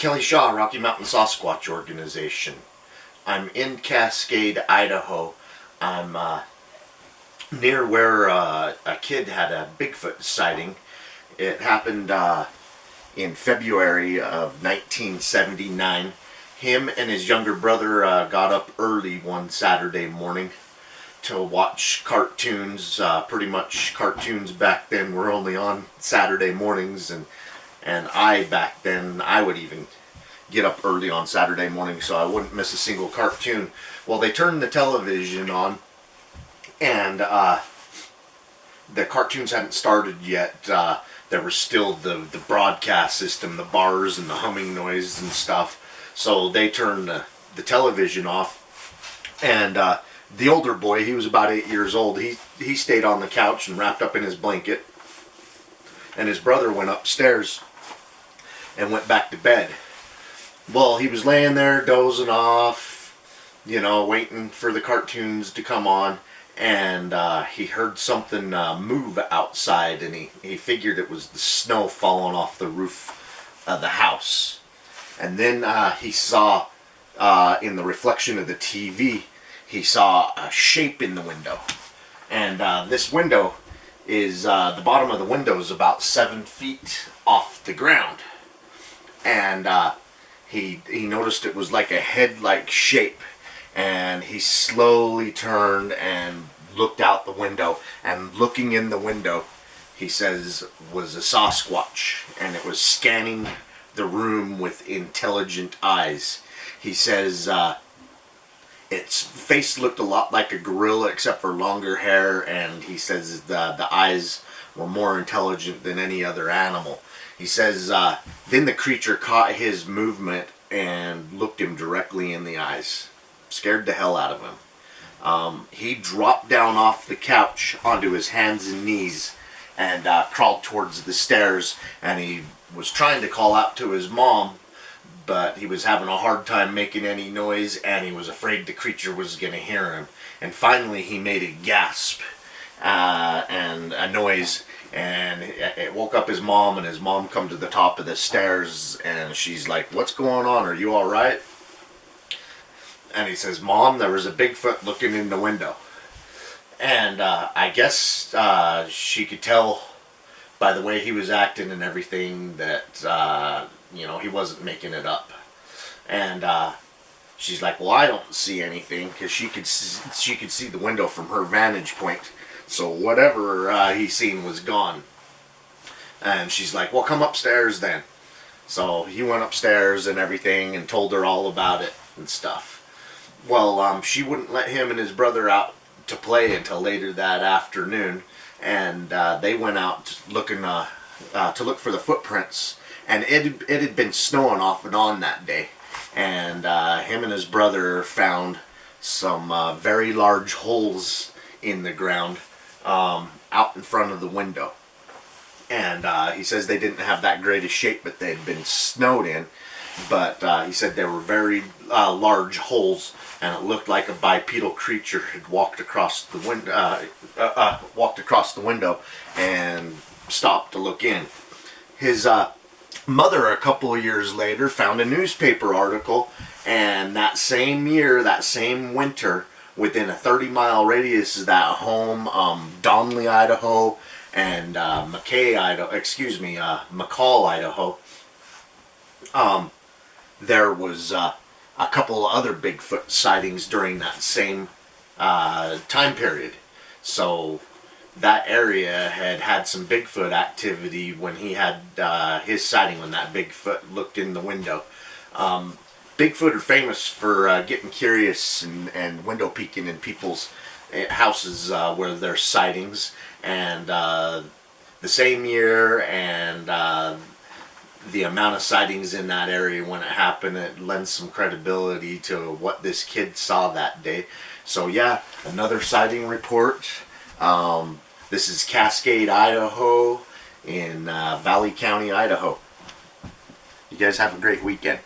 Kelly Shaw, Rocky Mountain Sasquatch Organization. I'm in Cascade, Idaho. I'm near where a kid had a Bigfoot sighting. It happened in February of 1979. Him and his younger brother got up early one Saturday morning to watch cartoons. Pretty much cartoons back then were only on Saturday mornings, and I back then, I would even get up early on Saturday morning so I wouldn't miss a single cartoon. Well, they turned the television on, and the cartoons hadn't started yet. There was still the broadcast system, the bars and the humming noise and stuff. So they turned the television off, and the older boy, he was about 8 years old, he stayed on the couch and wrapped up in his blanket, and his brother went upstairs and went back to bed. Well, he was laying there dozing off, you know, waiting for the cartoons to come on, and he heard something move outside, and he figured it was the snow falling off the roof of the house. And then he saw, in the reflection of the TV, he saw a shape in the window. And this window is, the bottom of the window is about 7 feet off the ground. And he noticed it was like a head-like shape. And he slowly turned and looked out the window. And looking in the window, he says, was a Sasquatch. And it was scanning the room with intelligent eyes. He says its face looked a lot like a gorilla except for longer hair, and he says the eyes were more intelligent than any other animal. He says then the creature caught his movement and looked him directly in the eyes. Scared the hell out of him. He dropped down off the couch onto his hands and knees and crawled towards the stairs, and he was trying to call out to his mom, but he was having a hard time making any noise, and he was afraid the creature was going to hear him. And finally he made a gasp and a noise, and it woke up his mom, and his mom come to the top of the stairs, and she's like, "What's going on? Are you all right?" And he says, "Mom, there was a Bigfoot looking in the window." And I guess she could tell by the way he was acting and everything that you know, he wasn't making it up. And she's like, "Well, I don't see anything," because she could see the window from her vantage point. So whatever he seen was gone. And she's like, "Well, come upstairs then." So he went upstairs and everything and told her all about it and stuff. Well, she wouldn't let him and his brother out to play until later that afternoon, and they went out looking to look for the footprints. And it had been snowing off and on that day, and him and his brother found some very large holes in the ground out in front of the window. And he says they didn't have that great a shape, but they had been snowed in. But he said they were very large holes, and it looked like a bipedal creature had walked across the window and stopped to look in. His mother, a couple of years later, found a newspaper article, and that same year, that same winter, within a 30-mile radius of that home, Donley, Idaho, and McCall, Idaho, there was a couple of other Bigfoot sightings during that same time period. So that area had some Bigfoot activity when he had his sighting, when that Bigfoot looked in the window. Bigfoot are famous for getting curious and window peeking in people's houses where there's sightings. And the same year, and the amount of sightings in that area when it happened, it lends some credibility to what this kid saw that day. So yeah, another sighting report. This is Cascade, Idaho, in Valley County, Idaho. You guys have a great weekend.